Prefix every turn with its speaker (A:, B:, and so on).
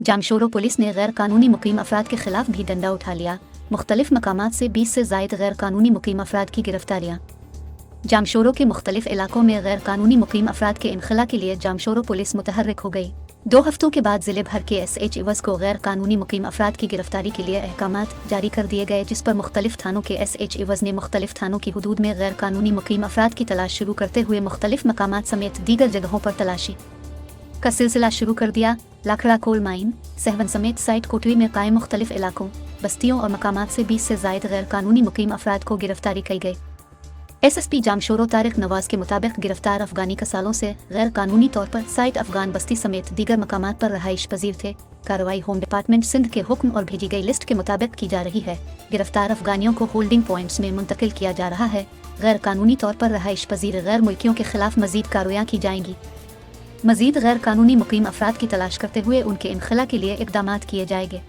A: Jamshoro police ने गैर कानूनी मुकीम अफराद के खिलाफ भी डंडा उठा लिया। मुख्तलिफ मकामात से 20 से ज़ायद गैर कानूनी मुकीम अफराद की गिरफ्तारियाँ। जामशोरो के मुख्तलिफ इलाकों में गैर कानूनी मुकीम अफराद के इनखला के लिए जामशोरो पुलिस मुतहर्रिक हो गई। 2 हफ्तों के बाद ज़िले भर के SH इवज़ को गैर कानूनी मुकीम अफराद की गिरफ्तारी के लिए अहकामात जारी कर दिए गए, जिस पर मुख्तलिफ थानों के SH इवज़ ने मुख्तलिफ थानों की हुदूद में गैर कानूनी मुकीम अफराद की तलाश शुरू करते हुए मुख्तलिफ मकामात समेत दीगर जगहों पर तलाशी का सिलसिला शुरू कर दिया। लाखड़ा कोल माइन, सहवन समेत साइट कोटरी में कायम मुख्तलिफ इलाकों, बस्तियों और मकामात से 20 से ज़ायद गैर कानूनी मुकीम अफराद को गिरफ्तारी की गई। SSP जामशोरो तारिक नवाज के मुताबिक गिरफ्तार अफगानी कसालों से गैर कानूनी तौर पर साइट अफगान बस्ती समेत दीगर मकामात पर रहाइश पजीर थे। कार्रवाई होम डिपार्टमेंट सिंध के हुक्म और भेजी गई लिस्ट के मुताबिक की जा रही है। गिरफ्तार अफगानियों को होल्डिंग पॉइंट्स में मुंतकिल किया जा रहा है। गैर कानूनी तौर पर रहाइश पजीर गैर मुल्कियों के खिलाफ मजीद कार्रवाइयाँ की जाएंगी। मजीद गैर कानूनी मुकीम अफराद की तलाश करते हुए उनके इनखला के लिए इक़दामात किए जाएंगे।